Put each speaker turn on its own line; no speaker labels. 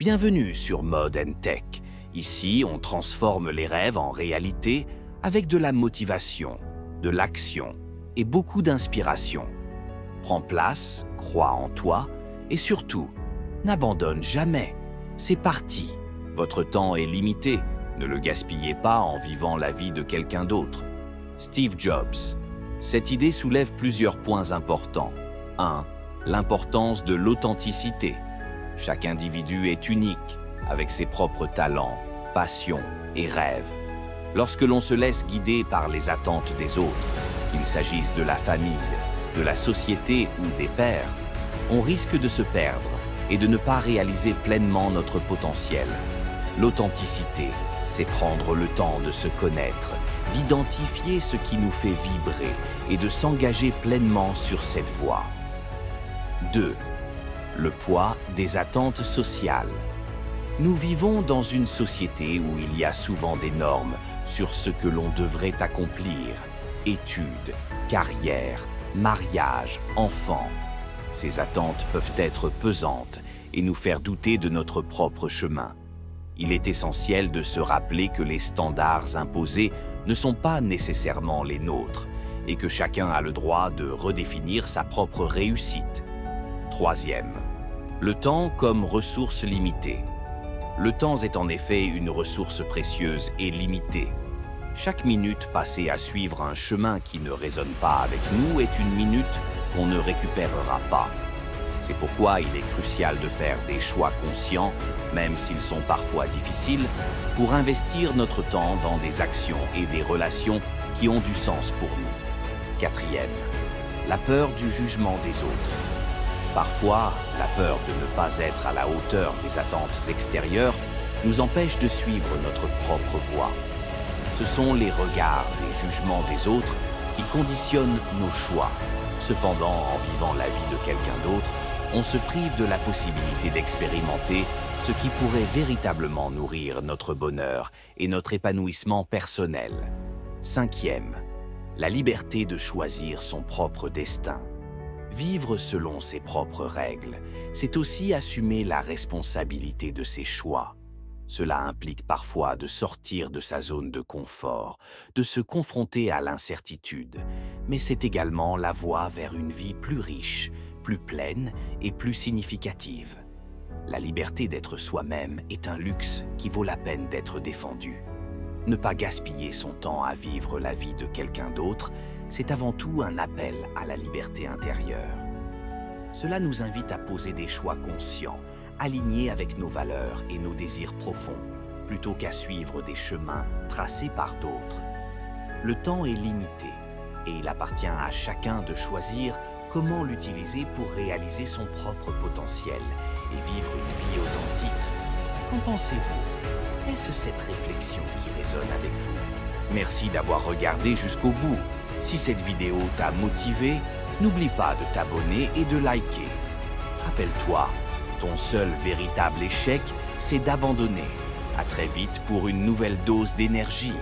Bienvenue sur Mode & Tech. Ici, on transforme les rêves en réalité avec de la motivation, de l'action et beaucoup d'inspiration. Prends place, crois en toi et surtout, n'abandonne jamais. C'est parti. Votre temps est limité. Ne le gaspillez pas en vivant la vie de quelqu'un d'autre. Steve Jobs. Cette idée soulève plusieurs points importants. 1. L'importance de l'authenticité. Chaque individu est unique, avec ses propres talents, passions et rêves. Lorsque l'on se laisse guider par les attentes des autres, qu'il s'agisse de la famille, de la société ou des pairs, on risque de se perdre et de ne pas réaliser pleinement notre potentiel. L'authenticité, c'est prendre le temps de se connaître, d'identifier ce qui nous fait vibrer et de s'engager pleinement sur cette voie. 2. Le poids des attentes sociales. Nous vivons dans une société où il y a souvent des normes sur ce que l'on devrait accomplir. Études, carrière, mariage, enfants. Ces attentes peuvent être pesantes et nous faire douter de notre propre chemin. Il est essentiel de se rappeler que les standards imposés ne sont pas nécessairement les nôtres et que chacun a le droit de redéfinir sa propre réussite. 3e, le temps comme ressource limitée. Le temps est en effet une ressource précieuse et limitée. Chaque minute passée à suivre un chemin qui ne résonne pas avec nous est une minute qu'on ne récupérera pas. C'est pourquoi il est crucial de faire des choix conscients, même s'ils sont parfois difficiles, pour investir notre temps dans des actions et des relations qui ont du sens pour nous. 4e, la peur du jugement des autres. Parfois, la peur de ne pas être à la hauteur des attentes extérieures nous empêche de suivre notre propre voie. Ce sont les regards et jugements des autres qui conditionnent nos choix. Cependant, en vivant la vie de quelqu'un d'autre, on se prive de la possibilité d'expérimenter ce qui pourrait véritablement nourrir notre bonheur et notre épanouissement personnel. 5e, la liberté de choisir son propre destin. Vivre selon ses propres règles, c'est aussi assumer la responsabilité de ses choix. Cela implique parfois de sortir de sa zone de confort, de se confronter à l'incertitude, mais c'est également la voie vers une vie plus riche, plus pleine et plus significative. La liberté d'être soi-même est un luxe qui vaut la peine d'être défendu. Ne pas gaspiller son temps à vivre la vie de quelqu'un d'autre, c'est avant tout un appel à la liberté intérieure. Cela nous invite à poser des choix conscients, alignés avec nos valeurs et nos désirs profonds, plutôt qu'à suivre des chemins tracés par d'autres. Le temps est limité et il appartient à chacun de choisir comment l'utiliser pour réaliser son propre potentiel et vivre une vie authentique. Qu'en pensez-vous? Est-ce cette réflexion qui résonne avec vous? Merci d'avoir regardé jusqu'au bout. Si cette vidéo t'a motivé, n'oublie pas de t'abonner et de liker. Rappelle-toi, ton seul véritable échec, c'est d'abandonner. À très vite pour une nouvelle dose d'énergie.